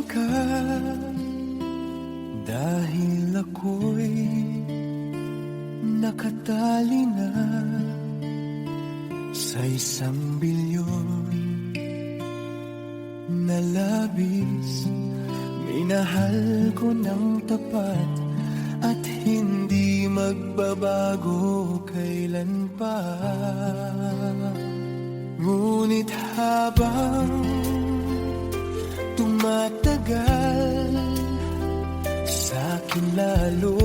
ka, dahil ako'y nakatali na sa isang bilyon na labis. Minahal ko ng tapat at hindi magbabago kailan pa. Ngunit habang tumatagal, sa'kin lalo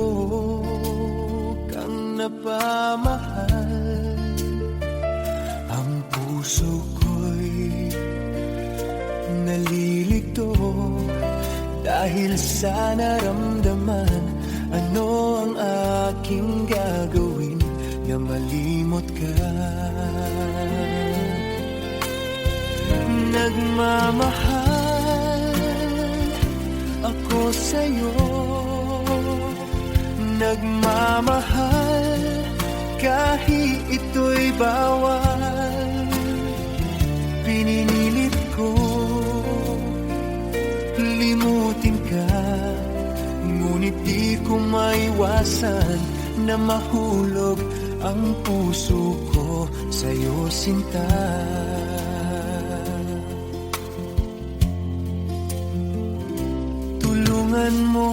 kang napamahal. Ang puso ko'y nalilito dahil sa naramdaman. Ano ang aking gagawin na malimot ka? Nagmamahal ako sa'yo, nagmamahal kahit ito'y bawal. Pinilit ko limutin ka, ngunit di ko maiwasan na mahulog ang puso ko sa'yo, sinta. Tulungan mo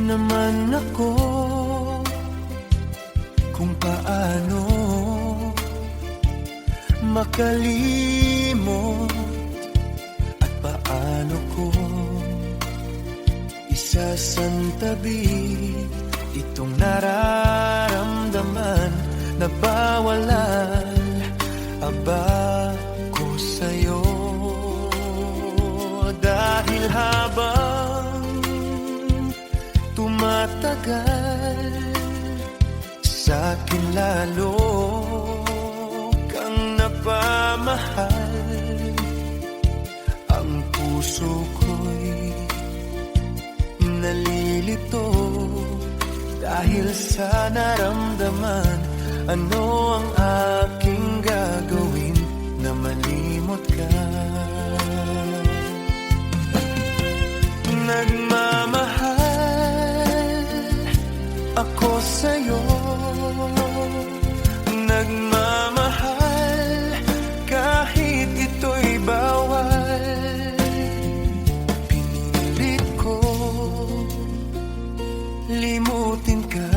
naman ako kung paano makalimot at paano ko isasantabi itong nararamdaman na bawalan aba ko sa'yo. Dahil habang tumatagal, sa'kin lalo kang napamahal. Ang puso ko'y nalilito dahil sa naramdaman. Ano ang aking gagawin na malimot ka? Nagmamahal ako sa'yo, nagmamahal kahit ito'y bawal. Pinilit ko limutin ka,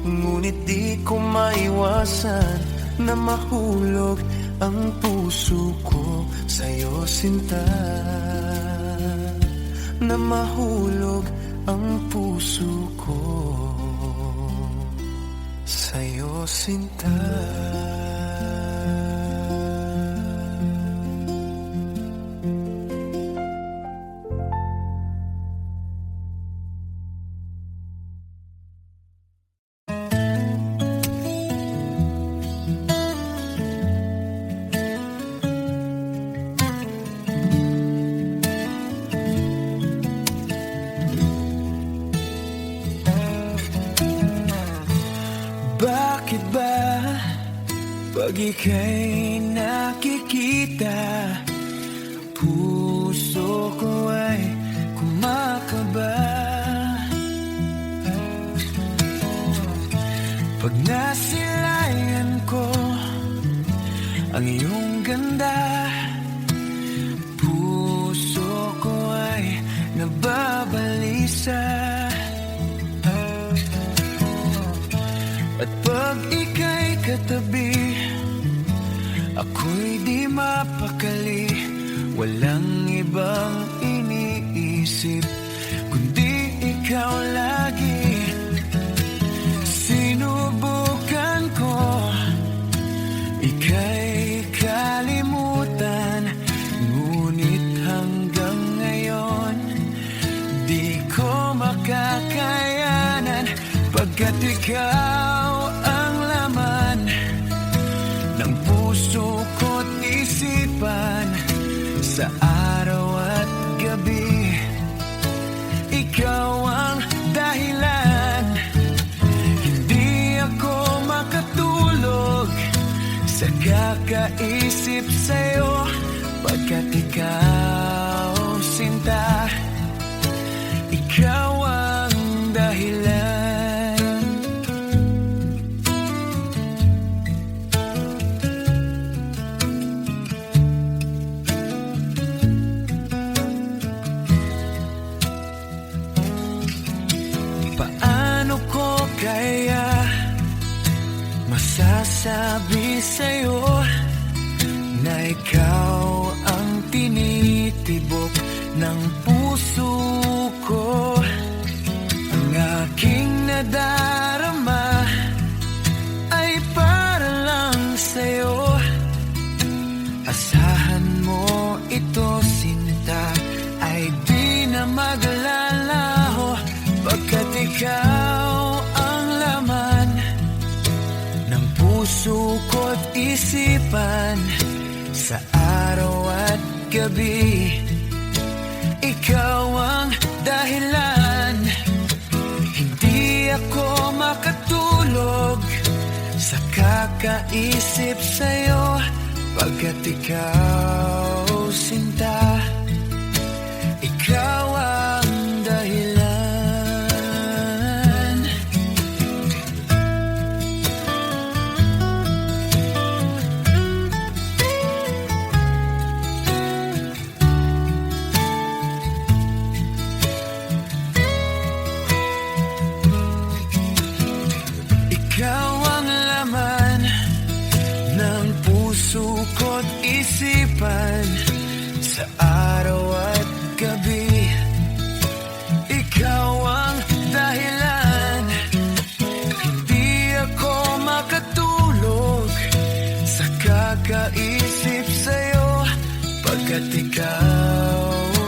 ngunit di ko maiwasan na mahulog ang puso ko sa'yo, sinta. Na mahulog ang puso ko sa'yo, sinta. Bakit ba pag ika'y nakikita, puso ko ay kumakaba? Pag nasilayan ko ang iyong ganda, puso ko ay nababalisa. At pag ika'y katabi, ako'y di mapakali. Walang ibang iniisip kundi ikaw lagi. Sinubukan ko ika'y kalimutan, ngunit hanggang ngayon di ko makakayanan. Pagkat ikaw ang laman ng puso ko't isipan, sa araw at gabi. Ikaw ang dahilan, hindi ako makatulog sa kakaisip sa'yo. Pagkat ikaw sa'yo na ikaw ang tinitibok ng puso ko. Ang aking nadarama ay para lang sa'yo. Asahan mo ito, sinta, ay di na maglalaho, pagkat ikaw ang laman ng puso ko't isipan. Sa araw at gabi, ikaw ang dahilan. Hindi ako makatulog sa kakaisip sa'yo, pagkat ikaw, sinta, ikaw ang dahilan. Ikaw ang laman ng puso ko't isipan. Sa araw at gabi, ikaw ang dahilan. Hindi ako makatulog sa kakaisip sa'yo, pagkat ikaw,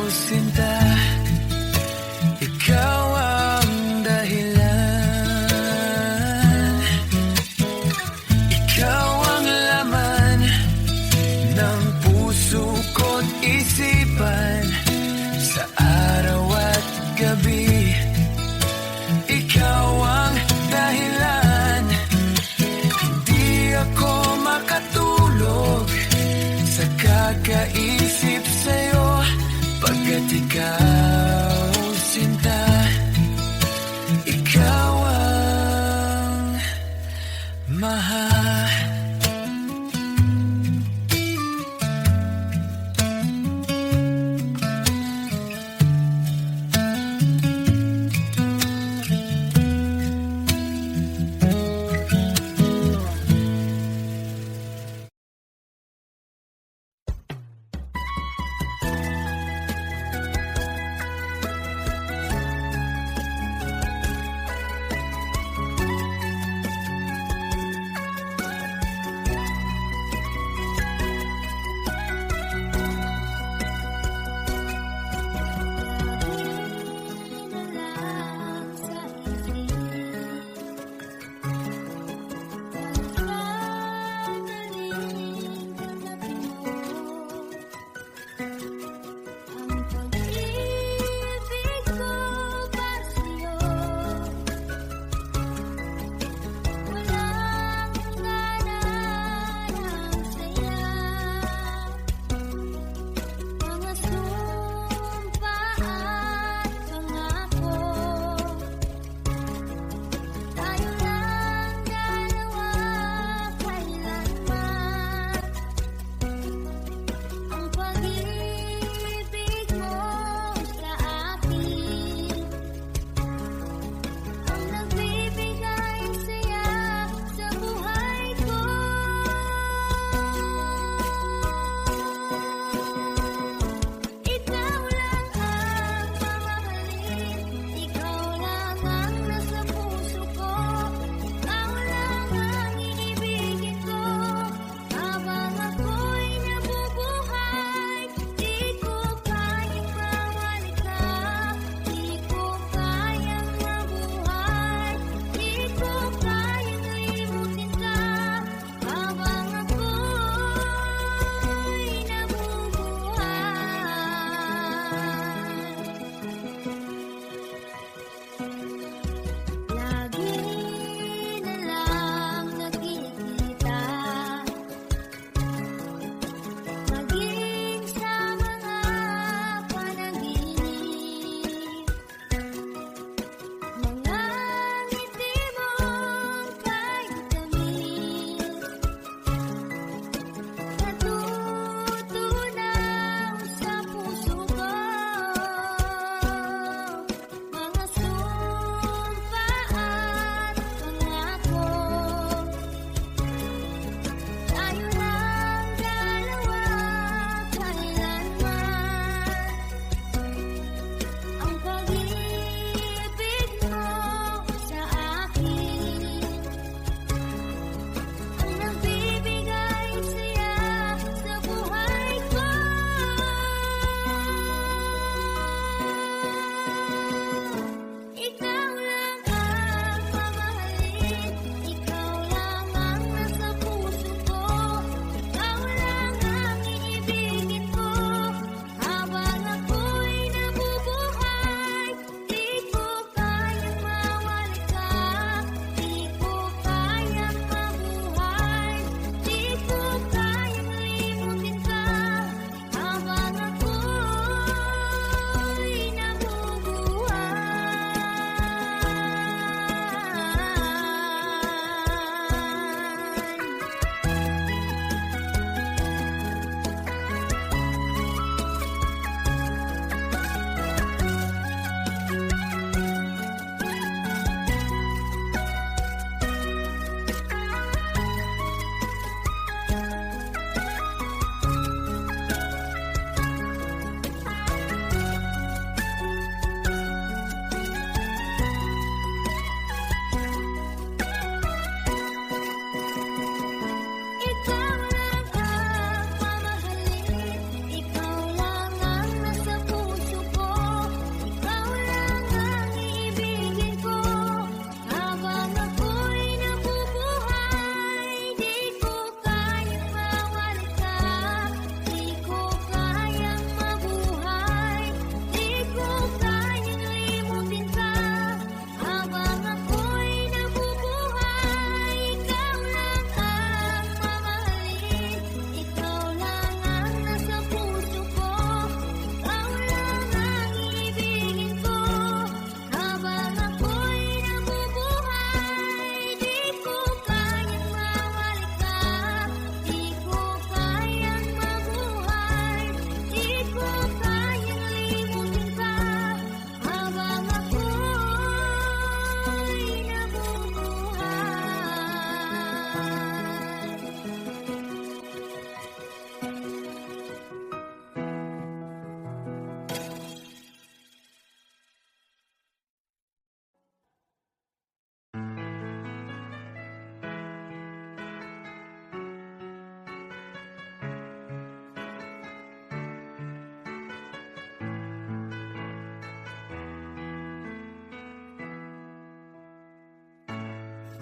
sinta, ikaw ang dahilan. Ikaw ang laman ng puso ko't isipan. Sa araw at gabi, ikaw ang dahilan. Hindi ako makatulog sa kakaisip sa'yo, pagkat ikaw, sinta, ikaw ang mahal.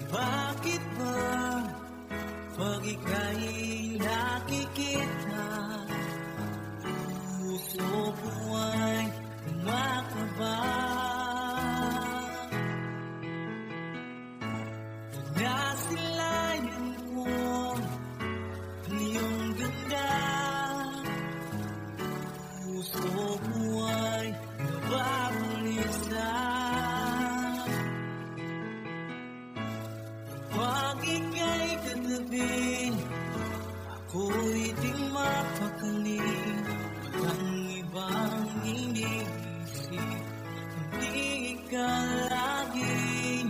Bakit ba pag ika'y nakikita, puso ko ay kumakaba? Nasilayan ko ang iyong ganda, puso ko ay nababalisa. Pag ika'y katabi, ako'y di mapakali. Ang ibang iniisip, hindi ka laging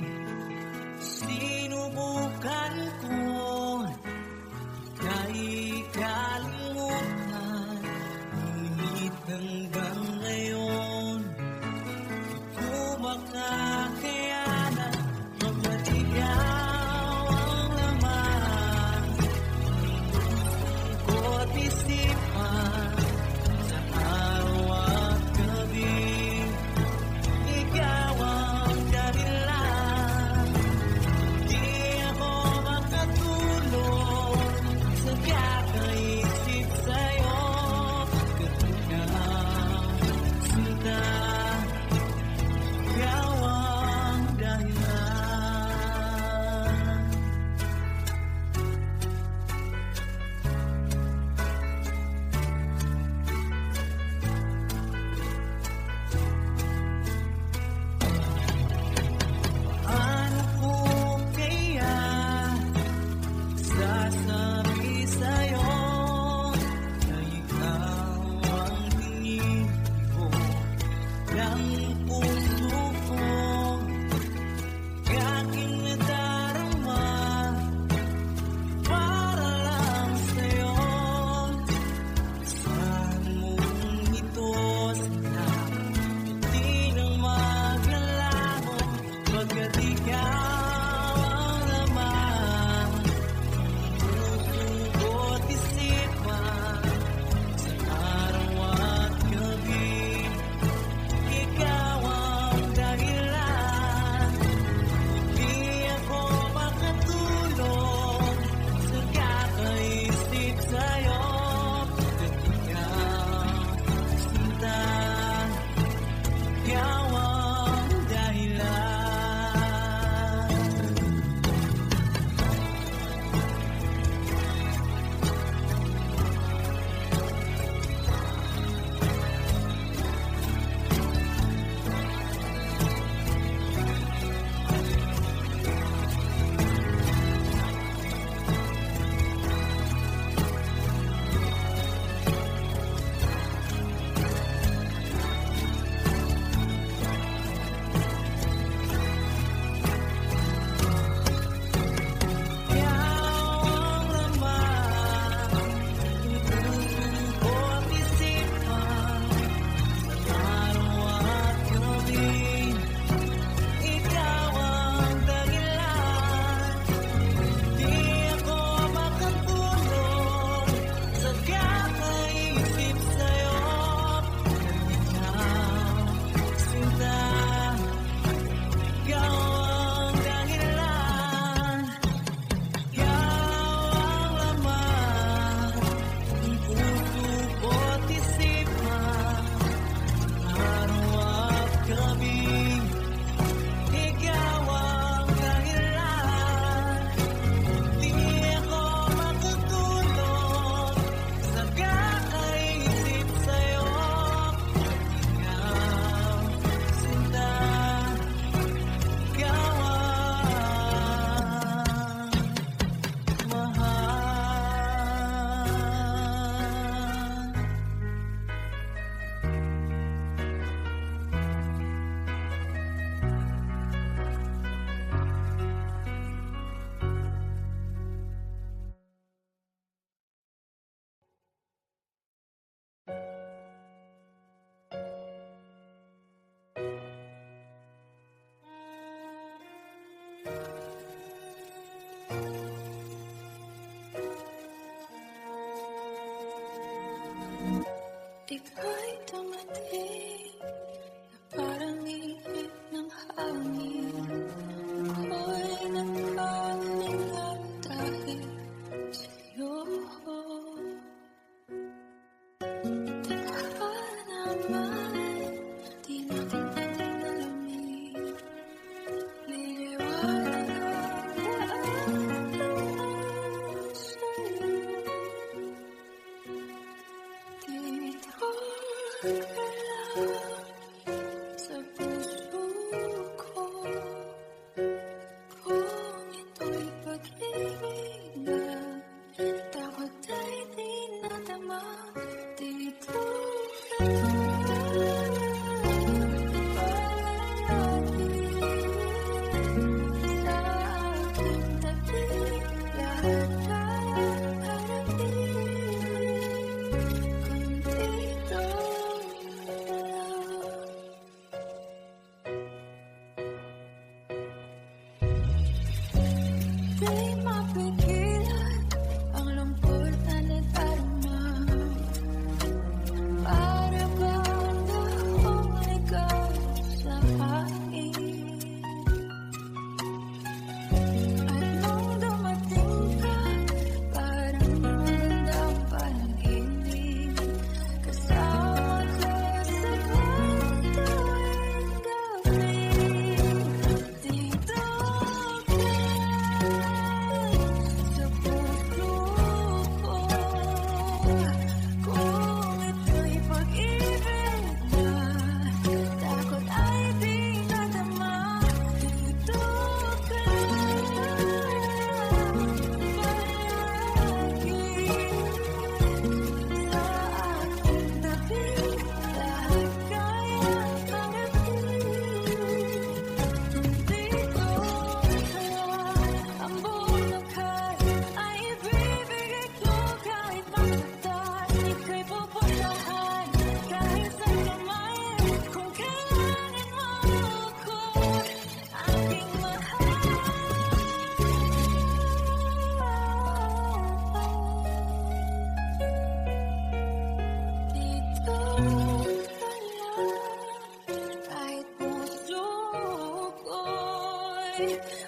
sinubukan ko. Ika'y kalimutan, ngunit hanggang ngayon di ko makakayanan magmatigaw ang laman ko't isipan. Sa araw at gabi, ikaw ang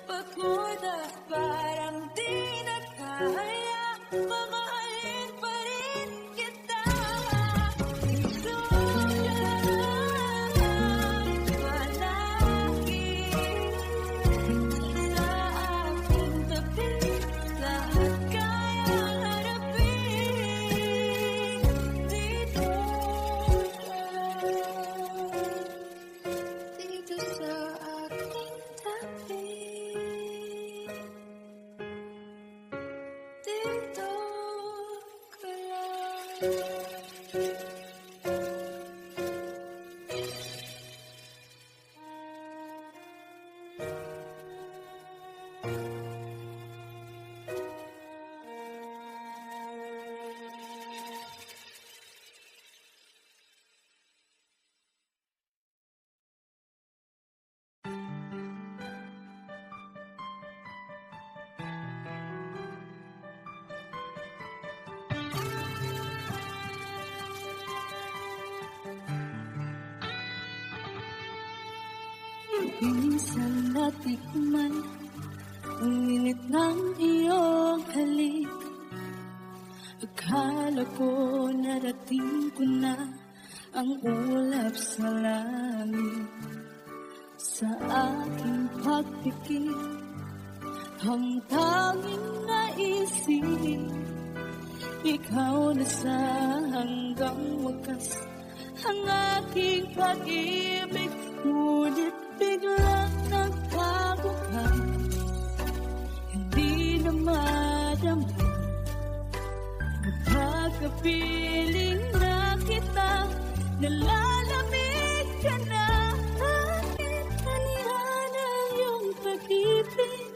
Pagod at parang di na kaya, mamahalin pa rin kita. Gusto ka lang palagi sa aking tabi, lahat kayang harapin. Dito sa aking tabi. Dito ka lang. Minsan natikman ang init ng iyong halik. Akala ko narating ko na ang ulap sa langit. Sa aking pagpikit, ang tanging naisip, ikaw na sa hanggang wakas ang aking pag-ibig. Ngunit biglang nagbago ka, hindi na madama. Pagkapiling na kita, nalalamig ka na. Bakit kanihan ang iyong pag-ibig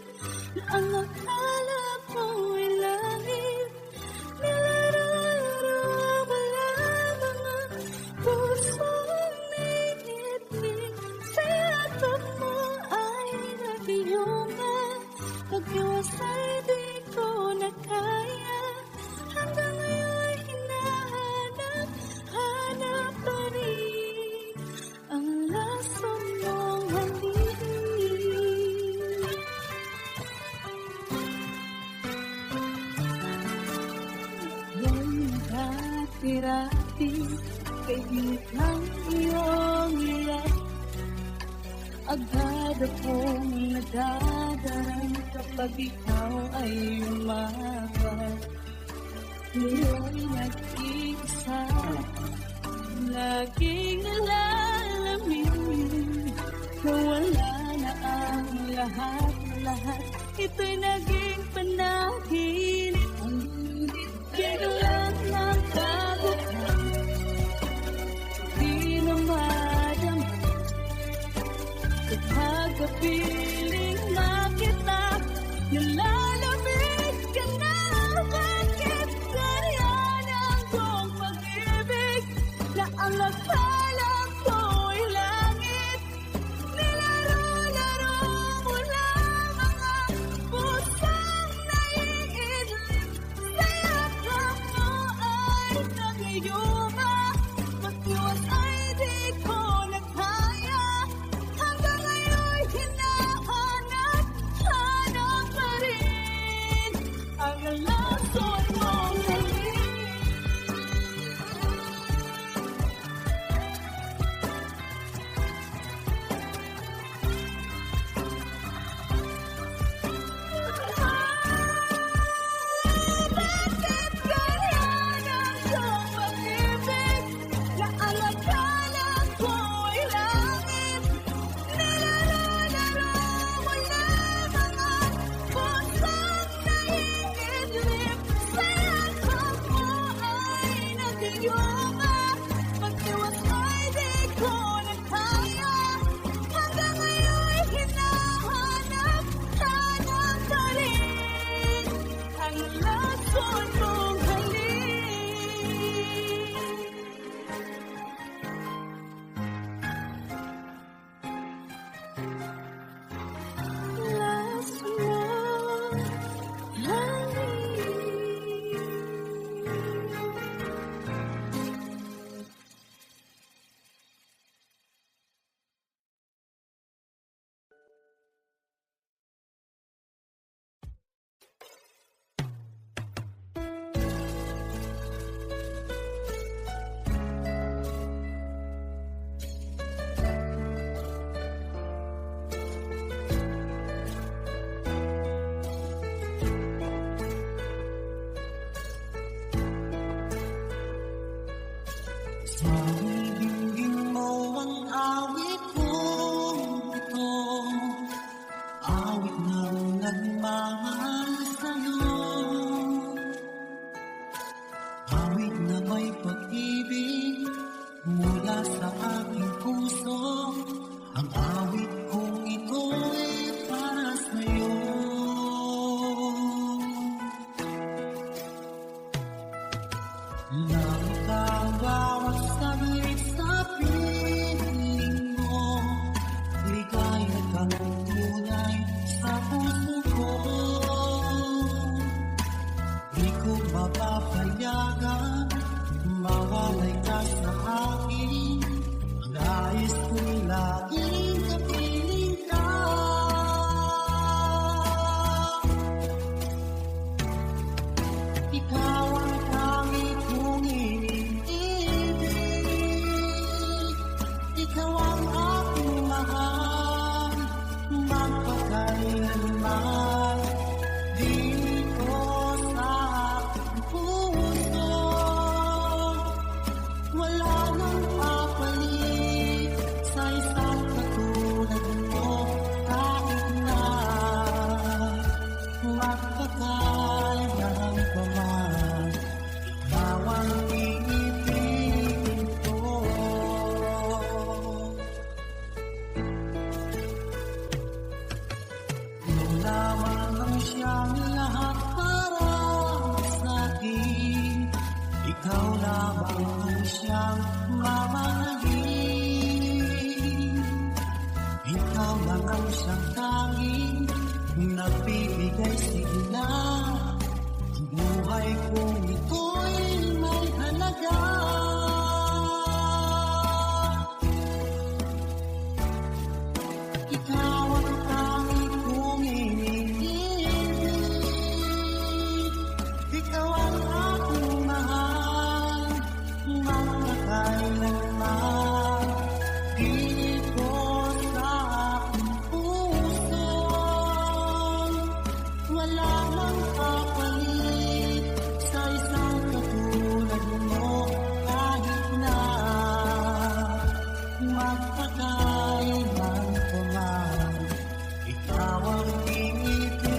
na ang akala ko'y langit? Nilararo mo lamang ang pusong naiinit. Sa yakap mo ay nabiyunga, pag-iwasay di ko na kaya. Hanggang ngayon hinahanap pa rin ang laso mong halik. Yan dati-rati kay init ng iyong iyak. Agad akong nadadarang kapag ikaw ay umapat. Ngayon nag-iisa, laging nalalamin na wala na ang lahat. Ito'y naging panaginip. Ang biglang nagbago ka, di na madama. Kapag kapiling na kita, nalalamig ka wala nang kapalit sa isang katulad mo. Kahit na magpakailan pa man, ikaw ang iibig ko.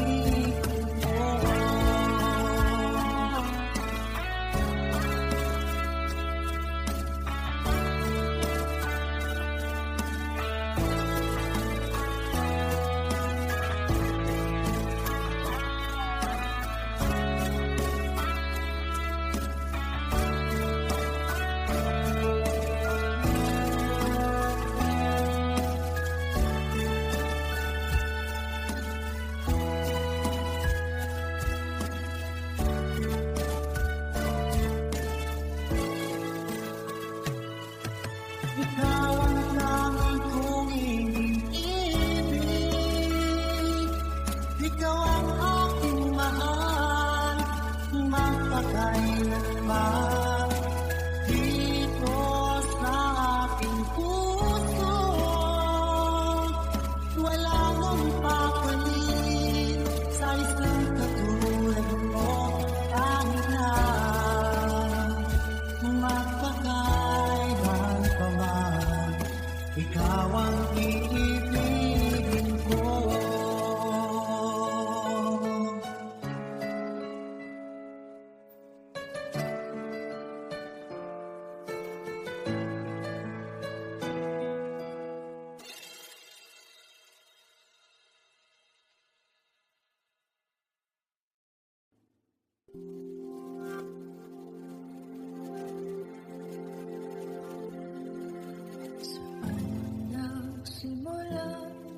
Ikaw ang langit kong iniibig, ikaw ang aking mahal, magpakailanman. Dito sa aking puso, wala nang papalit sa isang katulad mo. Kahit na magpakailan pa man, ikaw ang iibigin ko. Nagsimula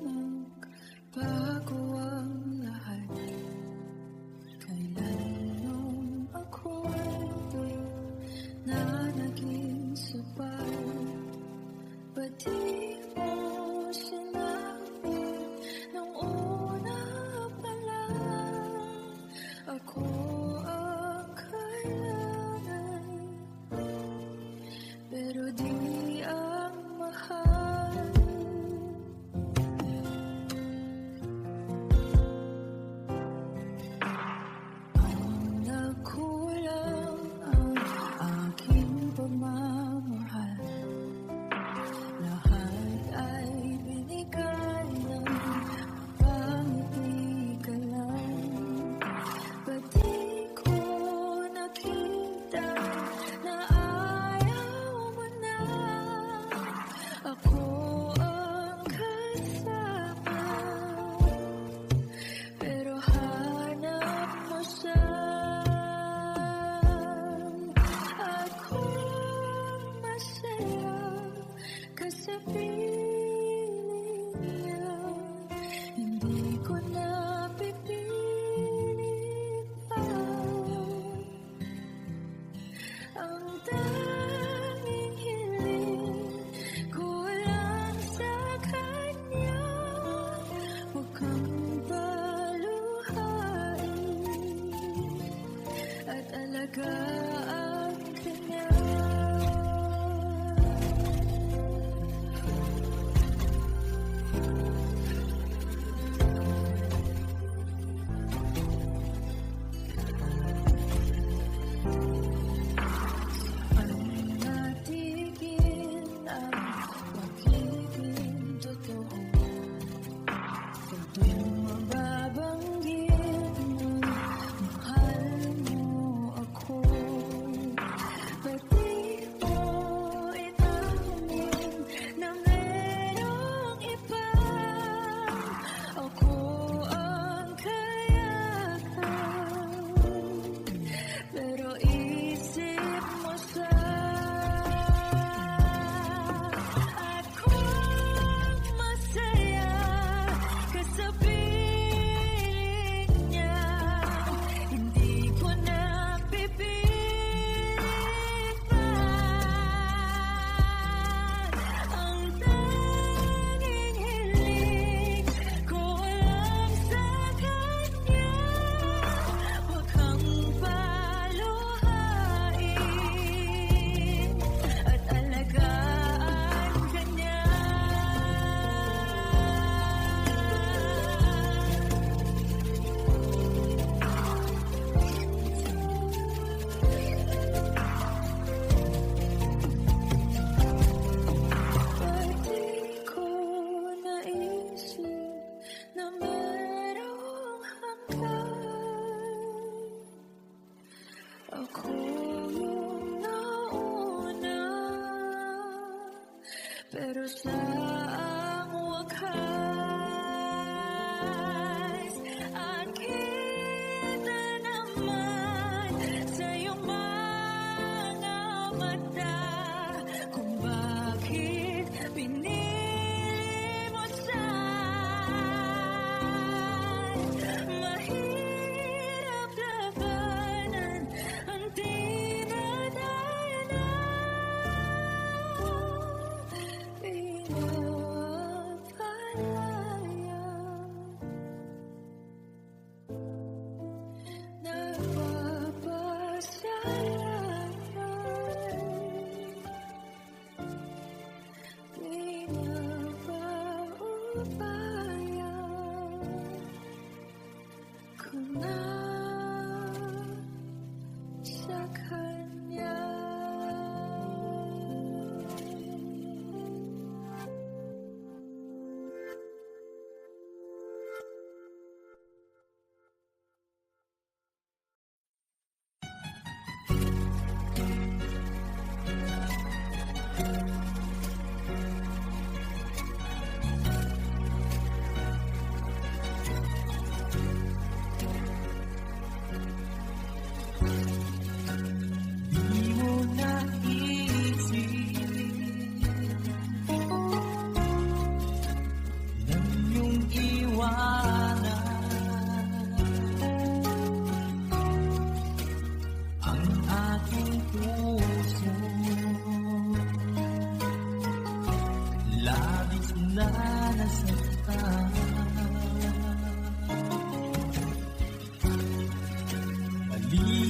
magbago ang lahat. Kailan nung ako'y na naging sapat, ba't di mo sinabi nung una pa lang ako ang kailangan, pero di ang mahal. Nagkulang ang aking pagmamahal, lahat ay binigay ng pangiti ka lang. Ba't di ko nakita na ayaw mo na ako ang kasama, pero hanap mo siya. Ako'y masaya kasi piling niya, hindi ko na pipilit pa. Ang tanging hiling ko lang sa kanya, huwag kang paluhain at alagaan ka niya. Natigil ang pagiging totoo, kung di mababanggit na mahal mo ako.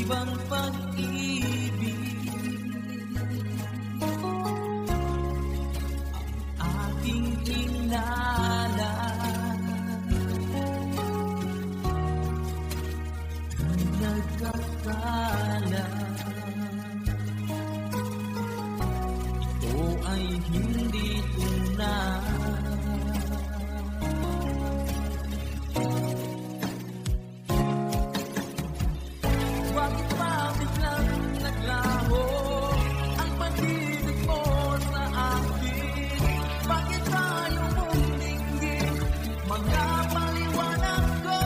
ibang pag-ibig ang ating kilala. Nagkakala ito ay hindi tunay. Bakit ba biglang naglaho ang pag-ibig mo sa akin? Bakit tayo mong dinggin mga paliwanag ko?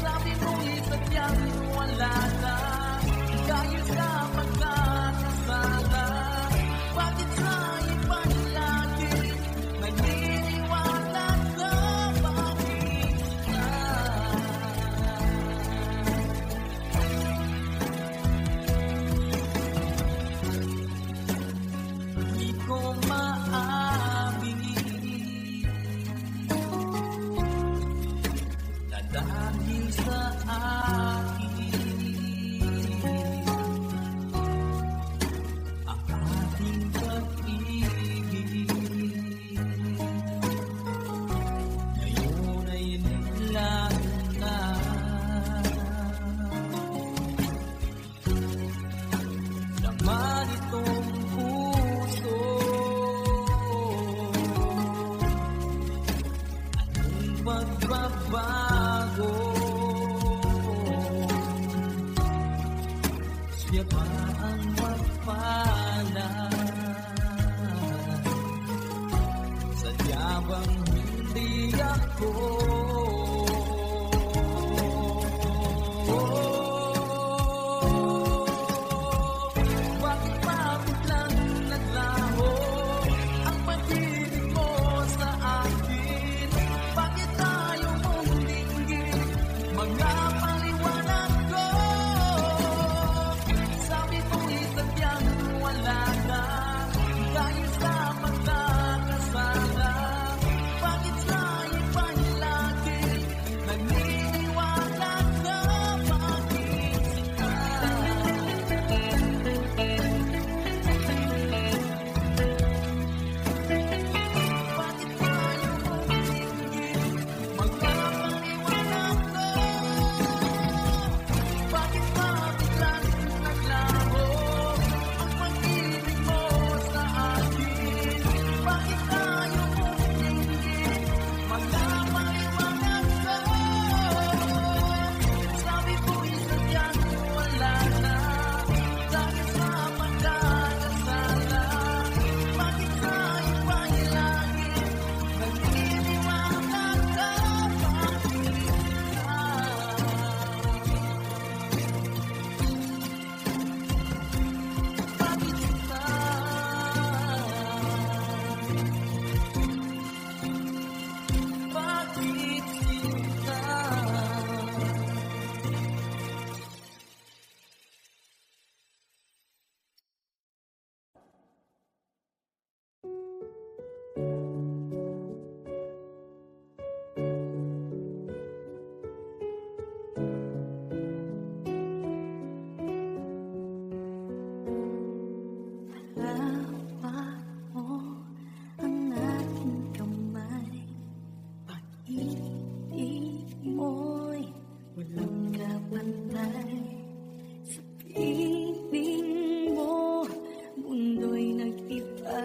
Sabi mo'y sadyang wala na dahil sa pagkakasala. Bakit sa iba'y lagi naniniwala ka? Bakit na? Di ko maamin na dahil sa akin ang ating pag-ibig ngayon ay naglaho na. Laman itong puso, anong magbabago? Siya pa ang magpalad. Sadya bang hindi ako? Bakit pa biglang naglaho ang pag-ibig mo sa akin? Bakit tayo mong dinggin mga paliwanag ko? Sabi ko'y sadyang wala na dahil sa pagkakasala. Bakit sa iba'y lagi naniniwala ka? Bakit ka? Bakit tayo mong dinggin mga paliwanag ko? Bakit ba biglang naglaho ang pag-ibig mo sa akin? Bakit tayo mong dinggin mga paliwanag ko? Sabi ko'y sadyang wala na dahil sa pagkakasala. Bakit sa iba'y lagi naniniwala ka? Bakit ka? Bakit ka? Hawak mo ang aking kamay. Pag-ibig mo'y walang kapantay. Sa piling mo, mundo'y nag-iba.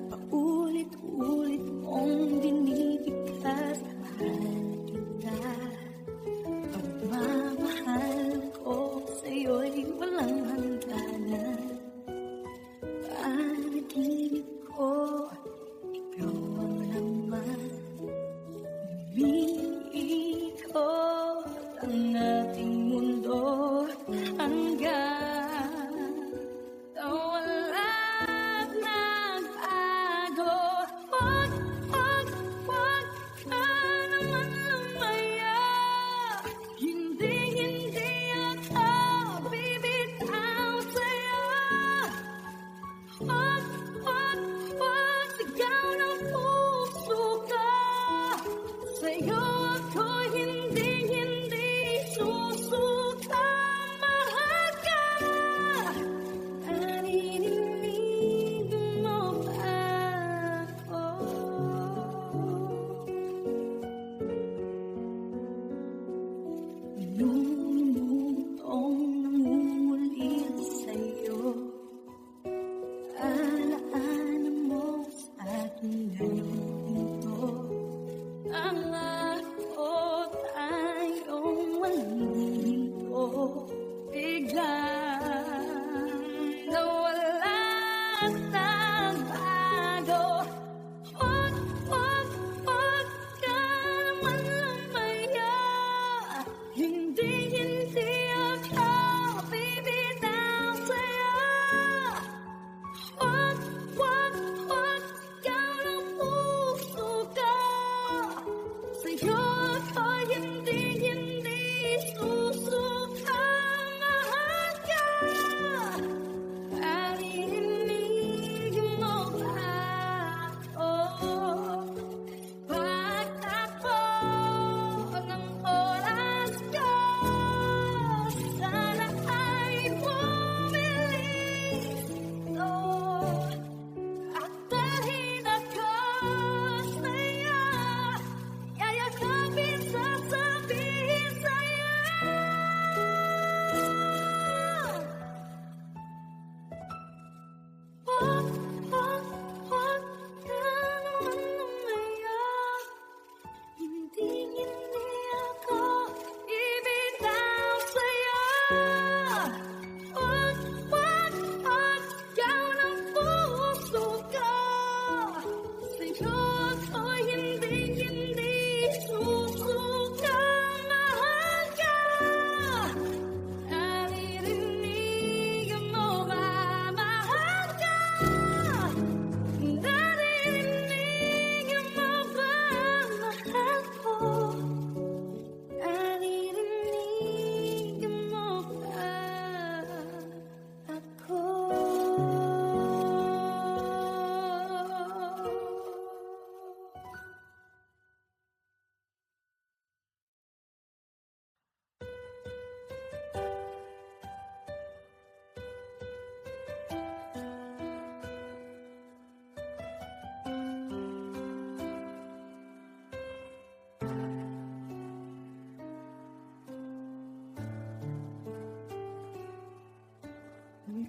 Paulit-ulit mong binibigkas. Mahal kita. Pagmamahal ko sa'yo'y walang hangganan. Panaginip ko, ikaw ang laman. Umiikot ang ating mundo hanggang sa walang nagbago. Wag ka naman lumaya. Hindi ako bibitaw sa'yo. Wag sigaw ng puso ka. Sa'yo ako hindi susuka.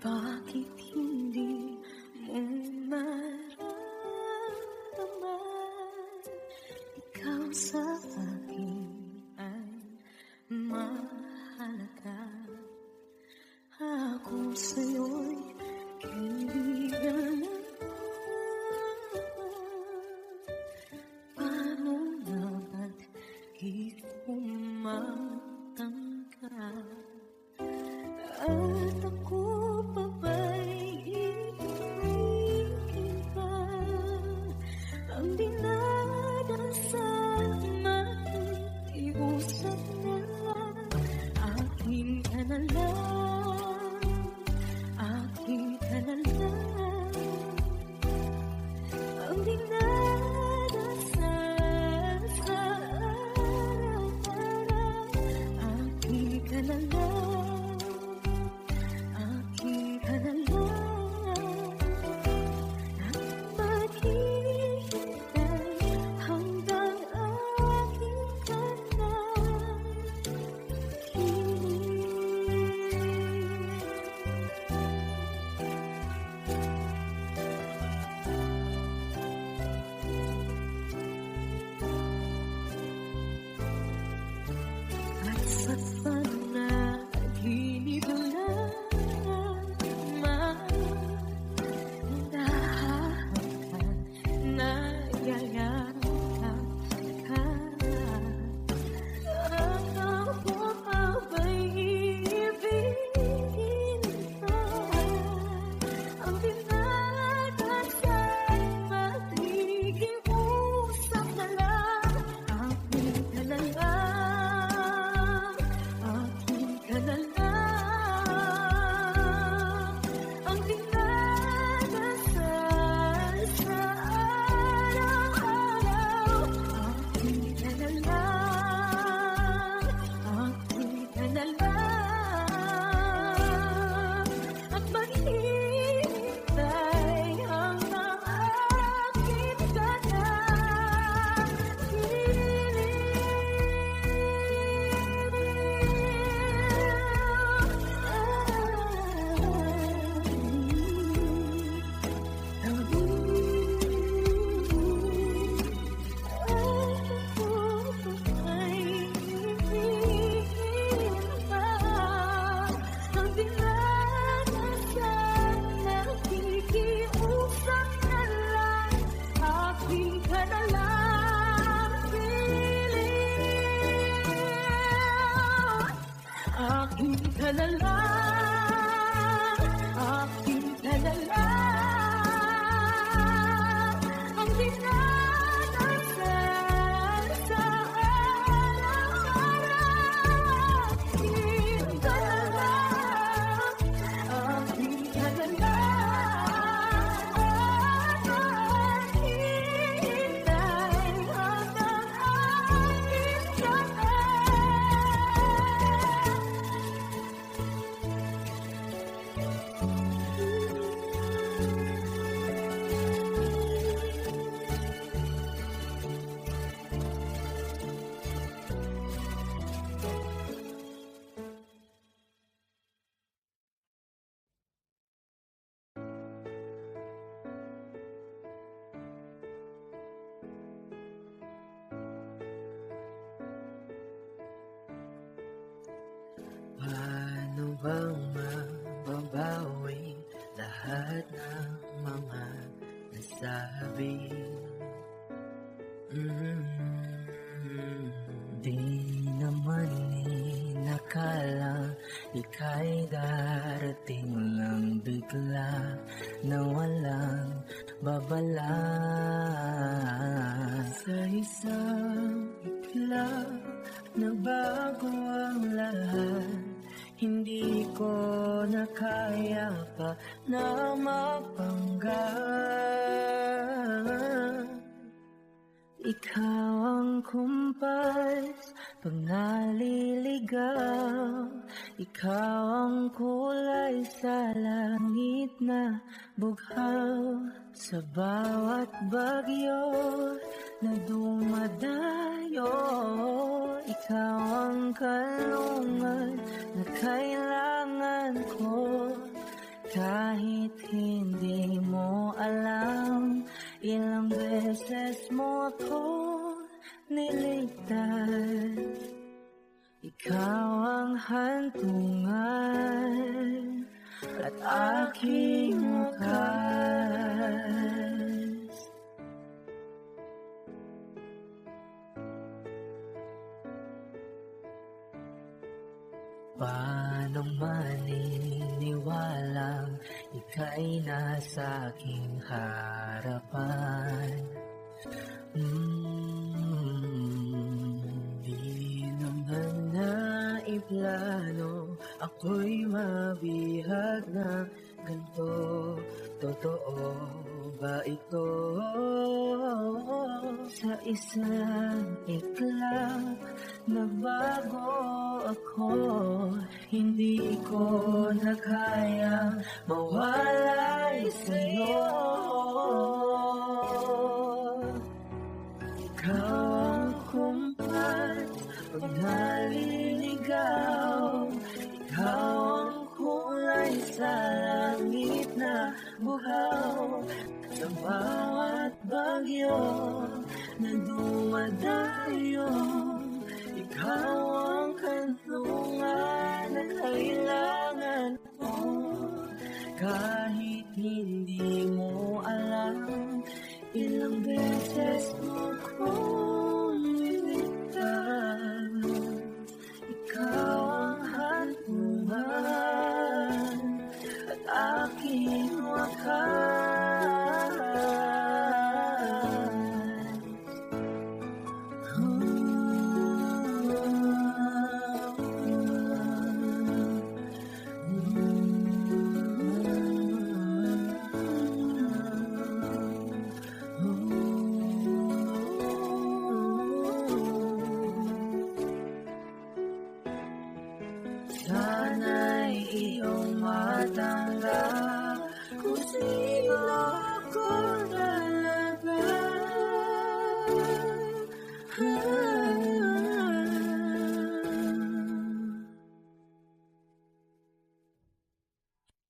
Bakit hindi mo maramdaman? Ikaw sa akin ay mahalaga. Ako sa'yo'y kaibigan. Paano na ba't di ko matangkad? At ako pa ba'y ibigin pa? Ang dinadasal makikiusap na lang. Akin ka na lang, akin ka na lang. Ang dinadasal sa araw-araw. Akin ka na lang, akin ka na lang. At maghihintay hanggang akin ka na at sa panaginip lang dahan-dahan nayayakap ka. At ako pa ba'y ibigin pa? Ang dinadasal makikiusap na lang. Akin ka na lang, akin ka na lang. Ang dinadasal sa araw-araw. Akin ka na lang, akin ka na lang. At maghihintay hanggang akin ka na akin ka na lang, akin ka na lang. Ang dinadasal sa araw-araw. Akin ka na lang, akin ka na lang. At maghihintay hanggang akin ka na. Paano bang mababawi lahat ng mga nasabi? Di naman inakala ika'y darating lang bigla na walang babala. Sa isang iglap nagbago ang lahat. Hindi ko na kaya pa na mapanggan. Ikaw ang kumpas pag naliligaw. Ikaw ang kulay sa langit na bughaw. Sa bawat bagyo na dumadayo, ikaw ang kalungan na kailangan ko. Kahit hindi mo alam, ilang beses mo ako niligtas. Ikaw ang hantungan at aking wakas. Paano maniniwalang ika'y nasa aking harapan? Di naman naiplano ako'y mabihag ng ganito. Totoo ba ito? Sa isang iklap nagbago ako, hindi ko na kayang mawalay sa'yo. Ikaw ang kumpat pag naliligaw, ikaw ang kulay sa langit na buhaw. Sa bawat bagyo na dumadayo, ikaw ang kanlungan na kailangan ko. Kahit hindi mo alam, ilang beses mo kong niligtas. Ikaw ang hantungan at aking wakas. Sana'y iyong matanggap kung sino ako talaga.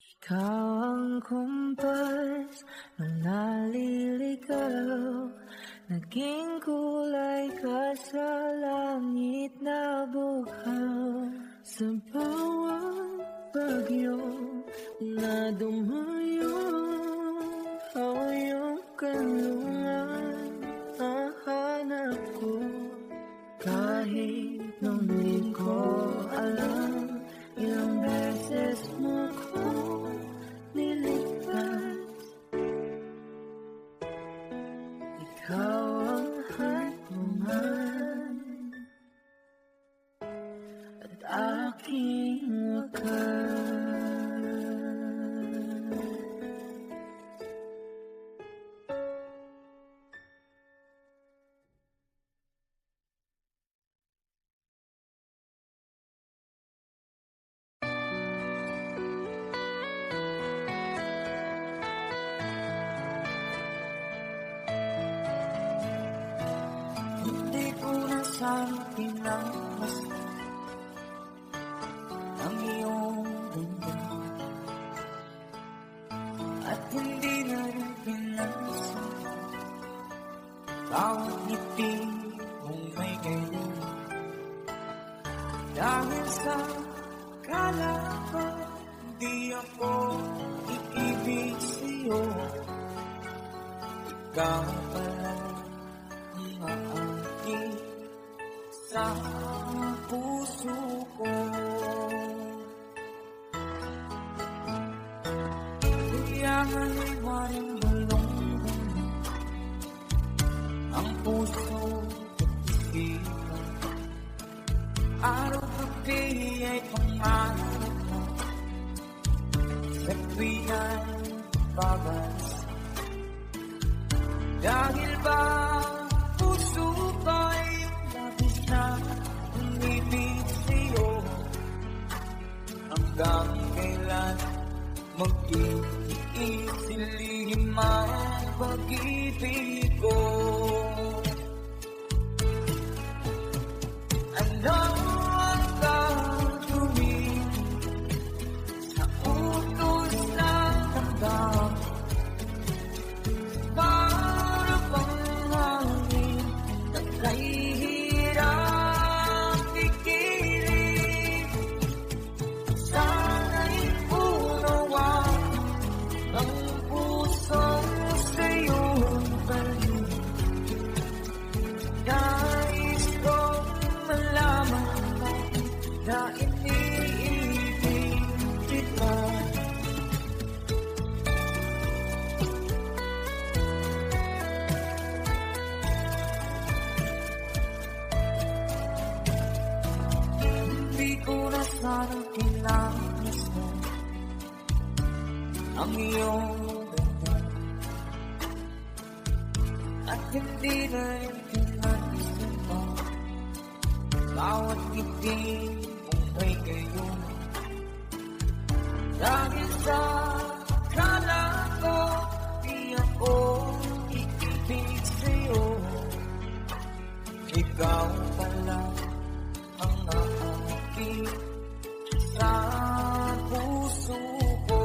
Ikaw ang kumpas nung naliligaw, naging kulay ka sa langit na bughaw. Sa bawat bagyo na dumayo, ikaw yung kanlungan na hanap ko. Kahit nung di ko alam, ilang beses mo ko niligtas. Ikaw ang hantungan at aking wakas. Hindi ko nasangkin ng mas ang iyong ganda, at hindi na rin pinansin bawat ngiti mong may ganyan. Dahil sa kalaban, di ako iibig sa'yo. Ikaw pala ang aangkin sa puso ko. Kaya nga'y maring balong ang puso at isipan. Araw-gabi ay pangarap mo, sa tuwina'y babas. Dahil ba puso ko'y labis na umibig sa'yo, hanggang kailan mag-iisilihim ang pag-ibig ko. Ano ang gagawin sa utos na na iniibig kita. Hindi ko na sana kinamasdan ang iyong ganda, at hindi na rin kinamasdan pa bawat ngiti kung may kayo. Dahil sa akala ko di ako iibig sa'yo, ikaw pala ang naakit sa puso ko.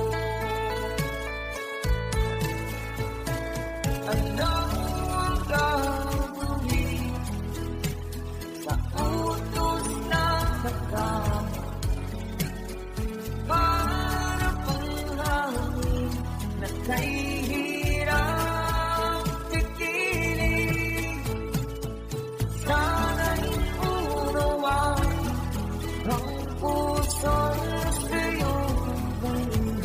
Ano ang gagawin sa utos na nagkama? Para pang hangin na kahihirap tigilig. Sana'y unawain ang puso'y sa'yo ngayon.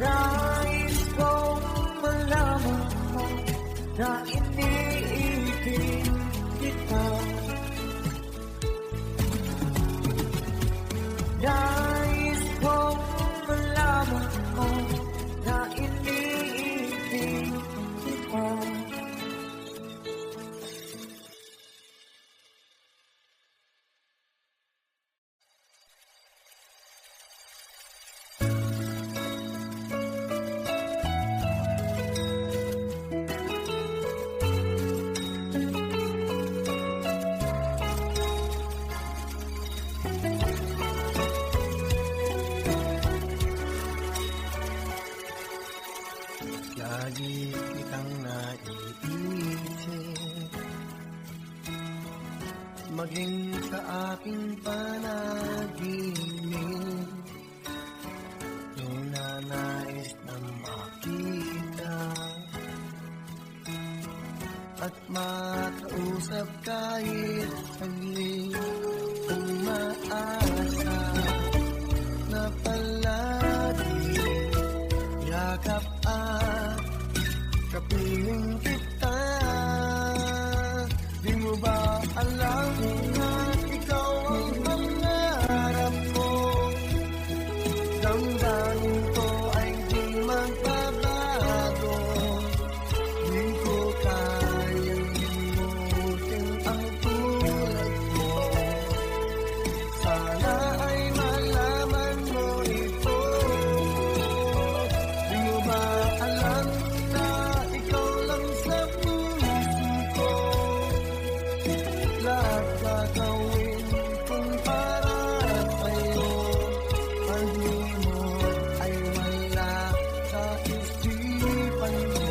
Nais kong malaman mo na iniibig kita. Nais kong malaman mo na iniibig kita. Lagi kitang naiisip, maging sa aking panaginip. Ninanais na makita at makausap kahit saglit. Kung maasa na palagi yakap at kapiling kita. Di mo ba alam na ikaw ang pangarap ko? Damdamin ko ay di magbabago. Di ko kayang limutin ang tulad mo. Sana ay malaman mo ito. Di mo ba alam na ikaw lang sa puso ko? Lahat gagawin kung para sa'yo. Pag-ibig ay wala sa isipan mo.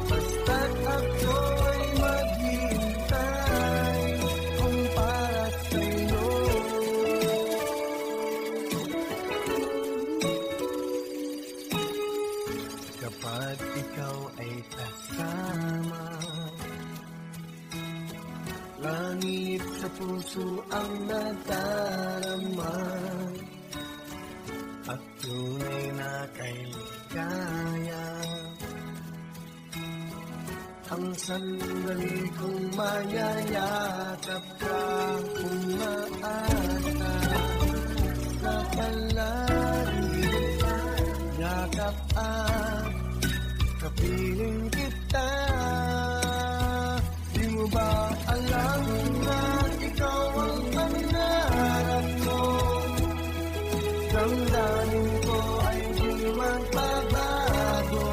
Basta't ako ay maghihintay kung para sa'yo. Kapag ikaw ay kasama, langit sa puso ang nadarama, at tunay na kay ligaya. Ang sandali kong mayayakap ka, kung maasa sa palagi, yakap at kapiling kita. Di mo ba alam na ikaw ang pangarap ko? Damdamin ko ay di magbabago.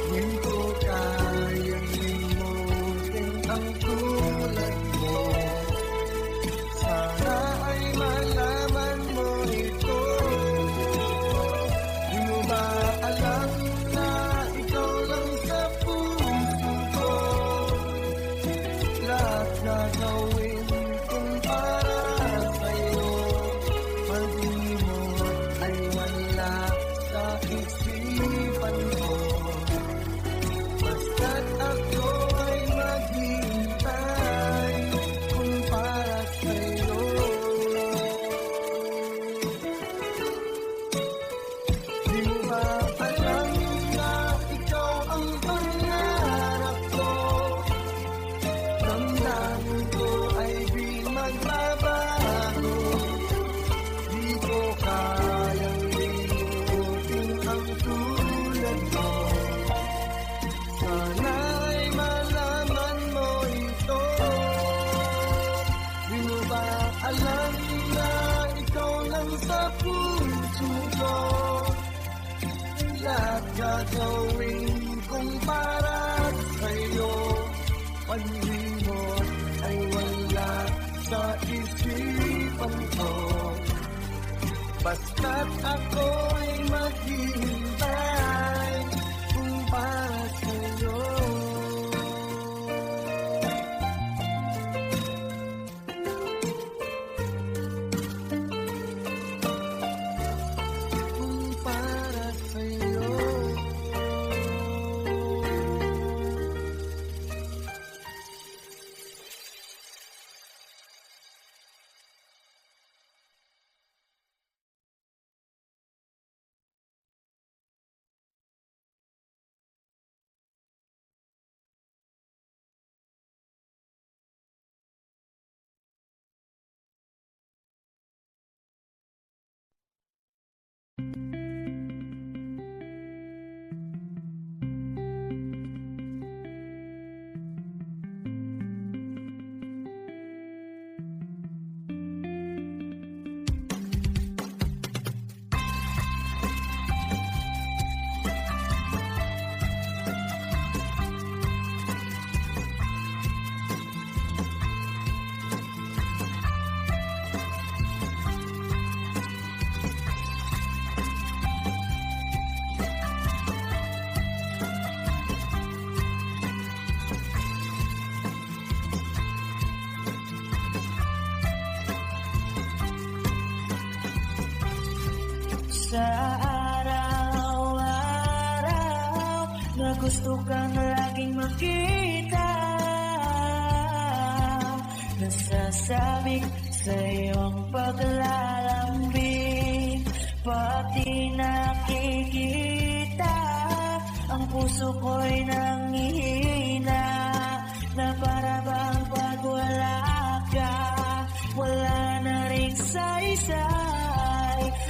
Di ko kayang limutin ang tulad mo. Sana ay malaman mo ito. Di mo ba alam na ikaw lang sa puso ko? Lahat gagawin kung para sa'yo. Pag-ibig ay wala sa isip Alam na ikaw lang sa puso ko, lahat gagawin kong para sa'yo. Paningin mo ay wala sa isipan ko, basta't ako'y maghihintay kung para sa'yo. Kung para sa'yo. Sa araw-araw na gusto kang laging makita, nasasabik sa iyong paglalambing, pati nakikita ang puso ko'y nangihina, na para bang pag wala ka, wala na rin saysay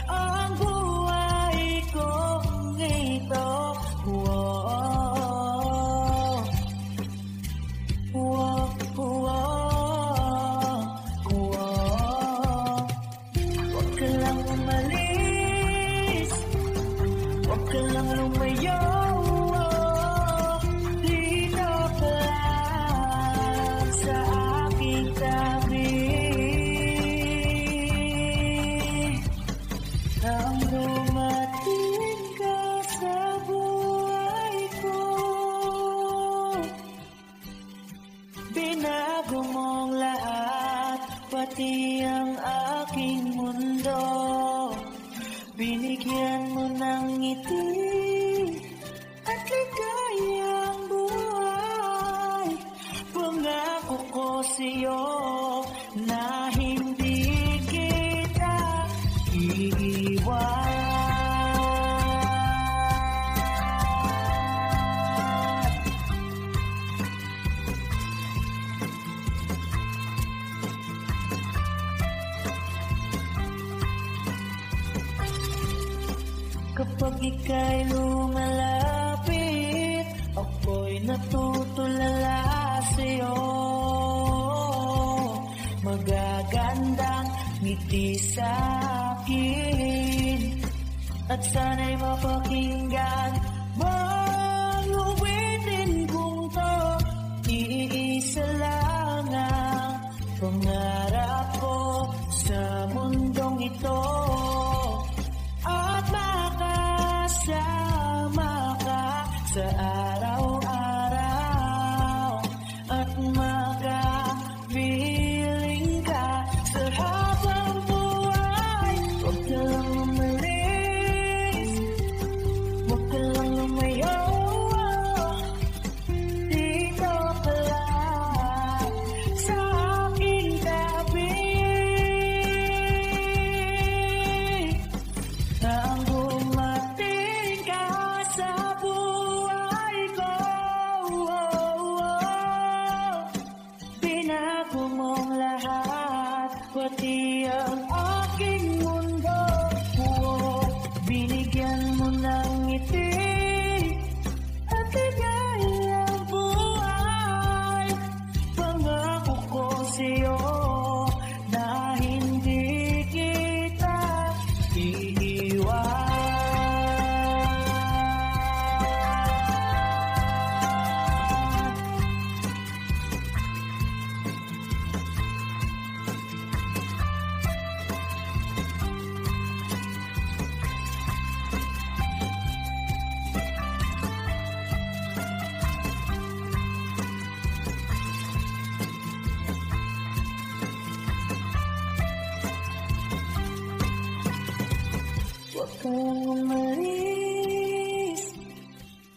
ang buhay kong ito. Whoa, whoa, whoa, whoa. Huwag ka lang umalis, huwag ka lang lumayo, dito ka lang sa aking tabi. Nang dumating ka sa buhay ko, binago mong lahat, pati ang aking mundo. Binigyan mo ng ngiti at ligayang buhay. Pangako ko sa'yo na hindi kita iiwan. Kapag ika'y lumalapit, ako'y natutulala sa'yo. Magagandang ngiti sa'kin, at sana'y mapakinggan mo ang uwitin kong to. Iisa lang ang pangarap ko sa mundong ito, at makasama ka sa araw-araw, at makapiling ka sa habang buhay. Huwag ka lang umalis, huwag ka lang lumayo, dito ka lang sa aking tabi. Nang dumating ka sa buhay ko, binago mong lahat, pati ang aking mundo. Binigyan mo ng ngiti at ligayang buhay. Pangako ko sa'yo na hindi kang umalis,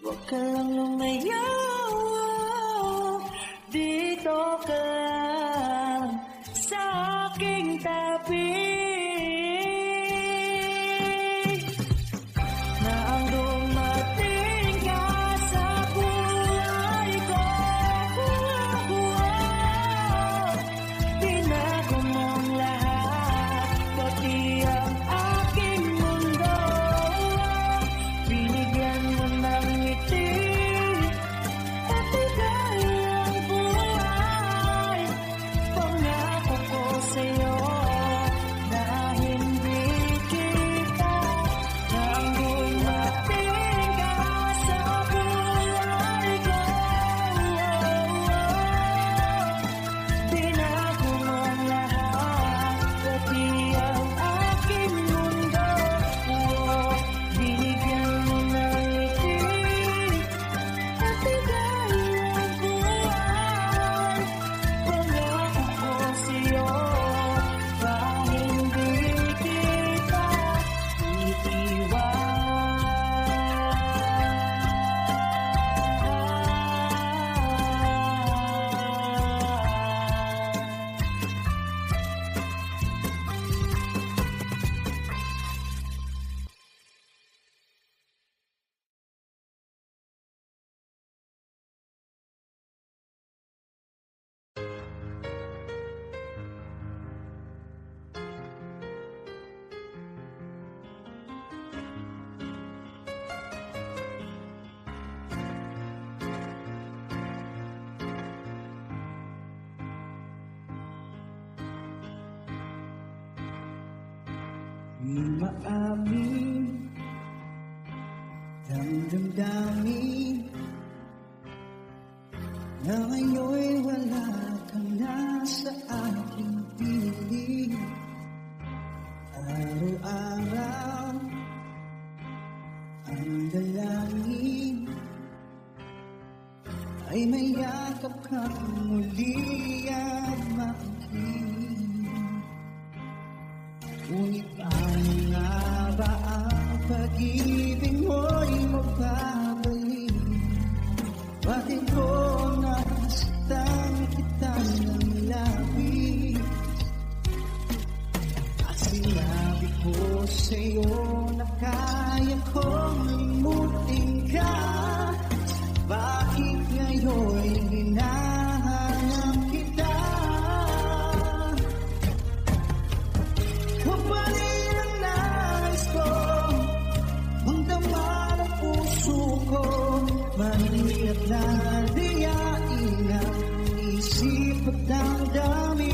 huwag ka lang lumayaw. Dito ka lang sa aking tabi. Na ang dumating ka sa buhay ko. Binago mong lahat, pati ang aking mundo. Binigyan mo ng ngiti at bigay ang buhay. Pangako ko sa'yo na hindi kita nang dumating ka sa buhay ko. Binago mong lahat, pati ang aking mundo. Binigyan mo ng ngiti at bigay ang buhay. Pangako ko sa'yo na hindi kita iiwan. Di maamin ang damdamin na ngayon'y wala kang nasa aking piling. Araw-araw ang dalangin ay mayakap ka muli at makinig. Ngunit paano nga ba ang pag-ibig mo'y magbabalik? Bakit ko nasaktan kita ng labis? At sinabi ko sa'yo na kaya kong limutin ka. Bakit ngayon'y hinahanap kita? Kapalit ang nais ko, magdama ng puso ko. Manilat na diyain ang isip at damdamin.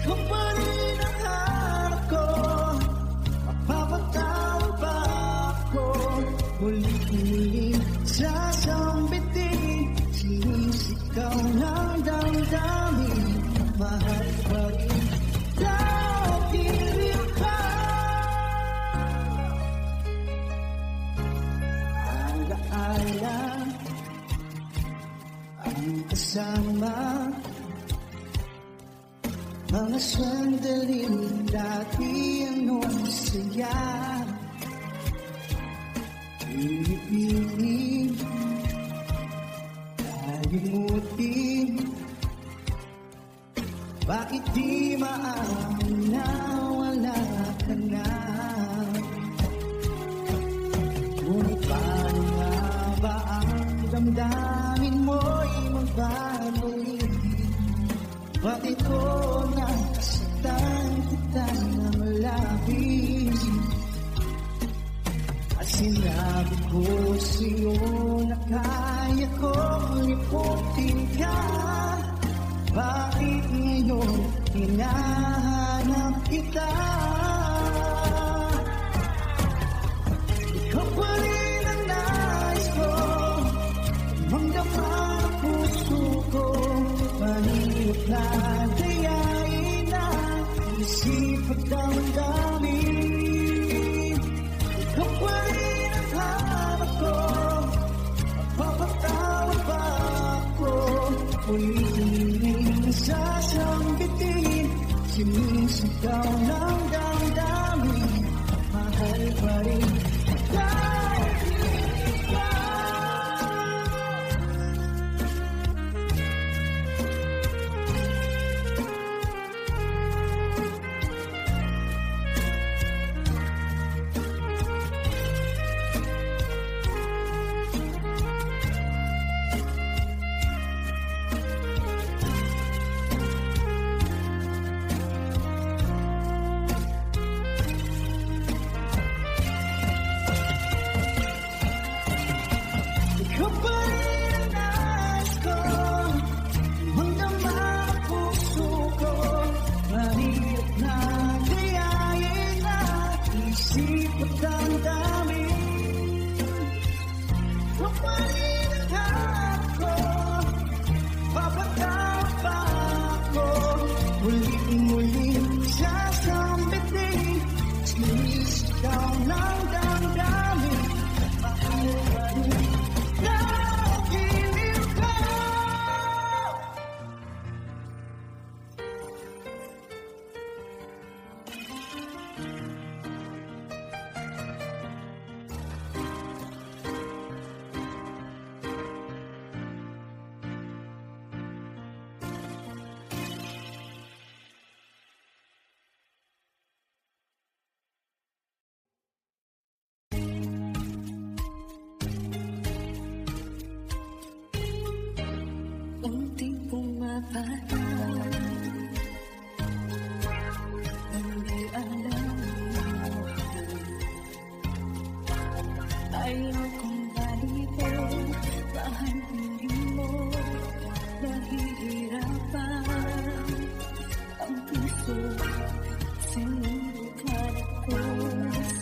Kapalit ang harap ko, mapapatawag ba ako? Muli-muling sasambitin, sinisigaw ng damdamin. Mahal pa rin dahil ka. Alaala ang kasama, mga sandaling dati anong saya. Pinipiling, kalimutin, bakit di maamin na wala ka na? Ngunit paano nga ba ang damdamin mo'y magbabalik? Bakit ko nasaktan kita ng labis? At sinabi ko sa'yo na kaya kong liputin ka. Bakit ngayon hinahanap kita? Ikaw pa rin ang nais ko, magdama ang puso ko. Mahirap na dayain ang isip at damdamin. Ikaw pa rin ang hanap ko, mapapatawag ba ako? Ulit-ulit sasambitin, sinisigaw ng damdamin. pa rin dahil ikaw. Ikaw pa rin ang nais ko, magdama ang puso ko. Mahirap na gayahin at isip at damdamin. Ikaw pa rin ang hanap ko, papatawag pa ako. Muling-muling sasambitin, sinisigaw ng damdamin. Mahal pa rin dahil ikaw. Unting pumapata, hindi alam ayaw kong balibo, bahal hindi mo nahihirapan ang puso, sinubukan ko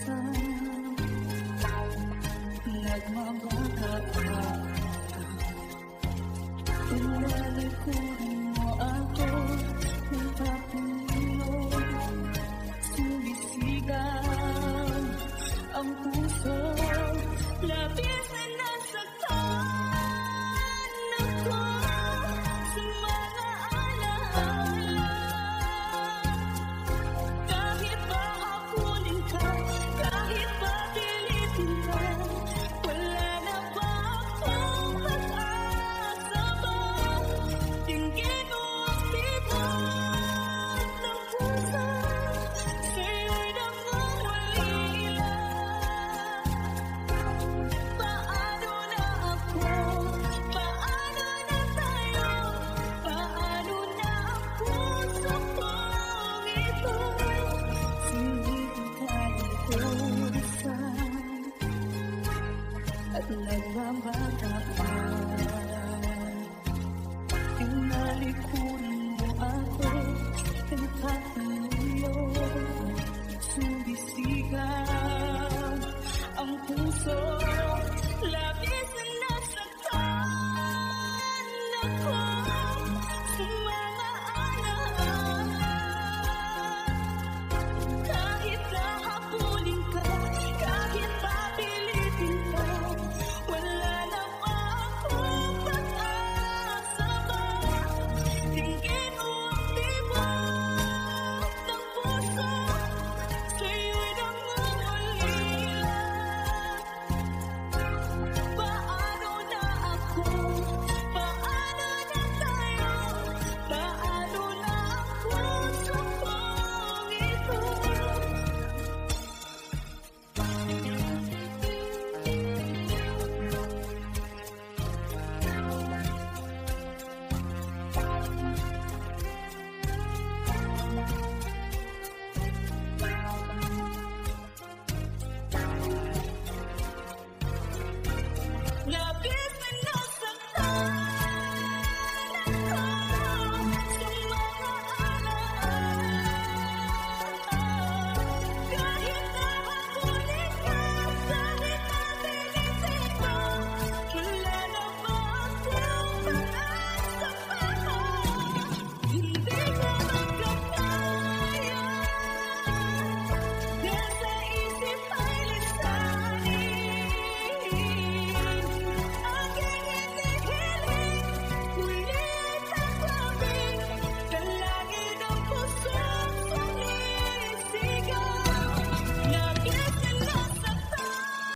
sa nagmamahal ka. Pinalikuran mo ako ng papuno, sumisigaw ang puso, labis na nasaktan ako sa mga alaala. Kahit pa hapunin ka, kahit pa pilitin ka, wala na ba akong pag-asa ba? Tingin mo ang bigat ng puso, sa'yo'y nangungulila. Paano na ako? Paano na tayo? Paano na ang puso kong ito? Sinibukan ko isa at nagmamahal ka.